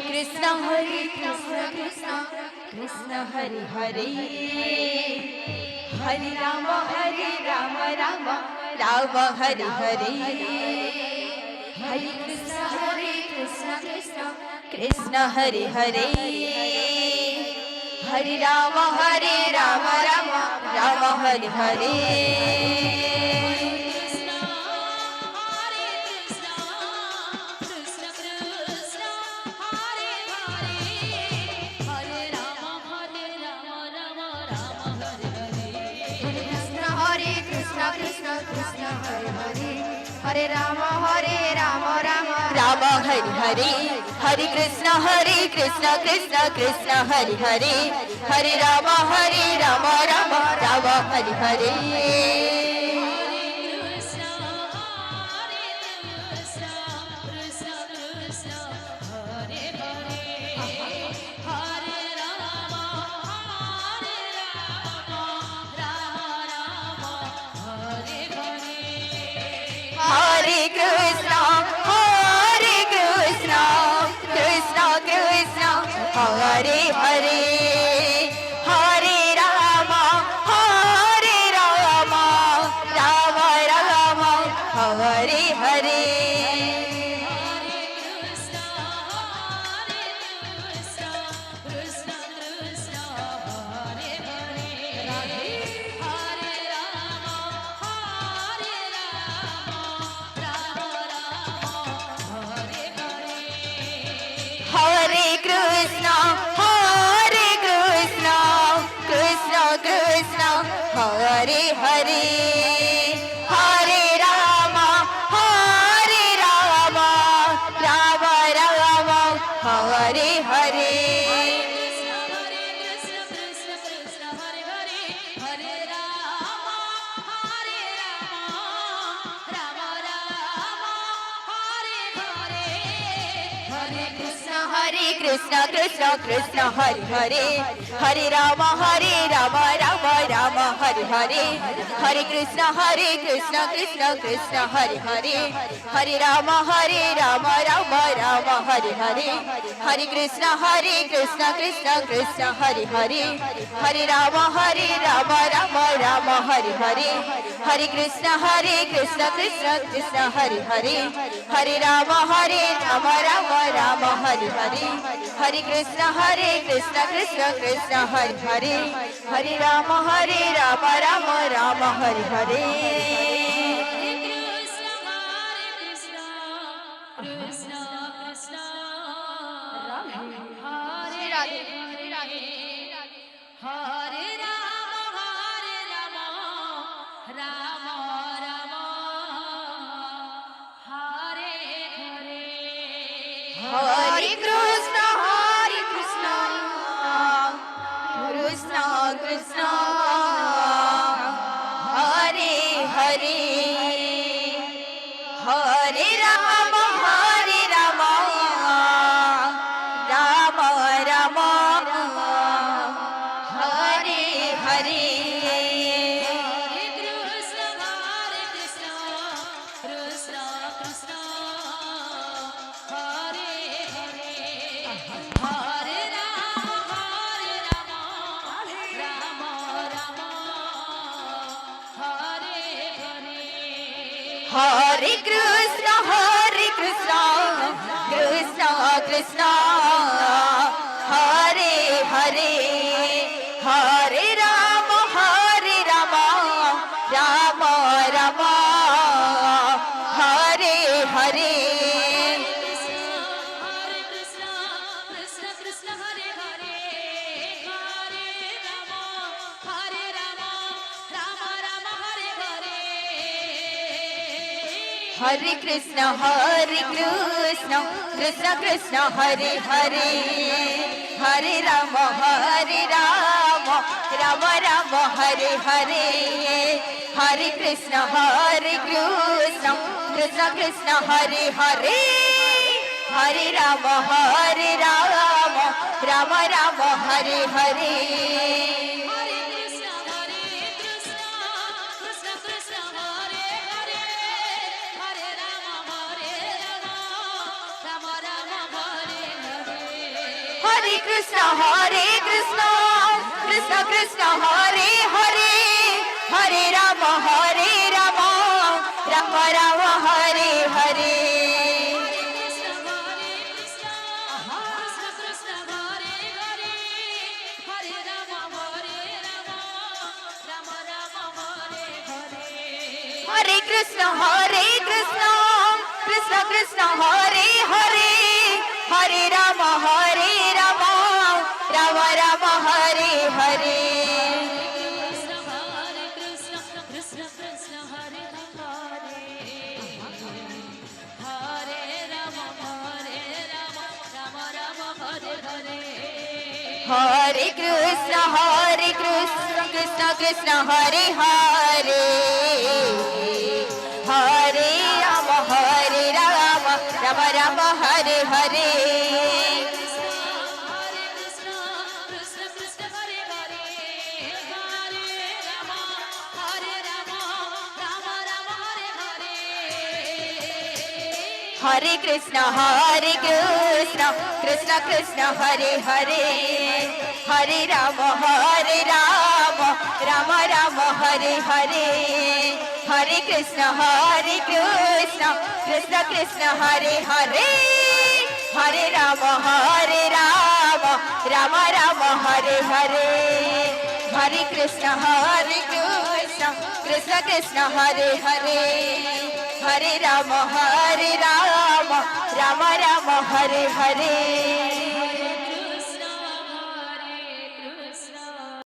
Krishna Hare Krishna Krishna Krishna Hare Hare Hare Rama Rama Rama Hare Hare Hare Krishna Krishna Krishna Hare Hare Hare Rama Rama Rama Hare Hare Krishna Krishna Hare Hare Hare Rama Rama Rama Hare Hare Hare Krishna Krishna Krishna Hare Hare Hare Rama Rama Rama Hare Hare Hare Krishna, Krishna Krishna, Hare Hare, Hare Rama, Rama Rama, Hare Hare. Hare Krishna, Krishna Krishna, Hare Hare, Hare Rama, Rama Rama, Hare Hare. Krishna Krishna Krishna Hare Hare Hare Rama Rama Rama Hare Hare Hare Krishna Krishna Krishna Hare Hare Hare Rama Rama Rama Hare Hare Hare Krishna Krishna Krishna Hare Hare Hare Rama Rama Rama Hare Hare Hare Krishna Krishna Krishna Hare Hare Hare Rama Rama Rama Hare Hare Hare Krishna Krishna Hare Hare Hare Rama Rama Rama Hare Hare Krishna Krishna Hare Radhe Hare Rama Rama Rama Hare Hare Hare Krishna Krishna Krishna Hare Hare Hare Rama Rama Rama Hare Hare Hare Krishna Krishna Krishna Hare Hare Hare Rama Rama Rama Hare Hare Hare Krishna Krishna Krishna Hare Hare Hare Rama Rama Rama Hare Hare Hare Krishna Krishna Krishna Hare Hare Hare Rama Rama Rama Hare Hare Hare Krishna, Krishna Krishna Hare Hare, Hare Rama, Rama Rama Hare Hare. Hare Krishna, Krishna Krishna Hare Hare, Hare Rama, Rama Rama Hare Hare. Hare Krishna, Krishna Krishna Hare Hare, Hare Rama, Rama Rama Hare Hare. Hare Krishna, Krishna Krishna Hare Hare, Hare Rama, Rama Rama Hare Hare. Hare Krishna, Krishna Krishna Hare Hare, Hare Rama, Rama Rama Hare Hare. Hare Krishna, Krishna Krishna Hare Hare, Hare Rama, Rama Rama Hare Hare.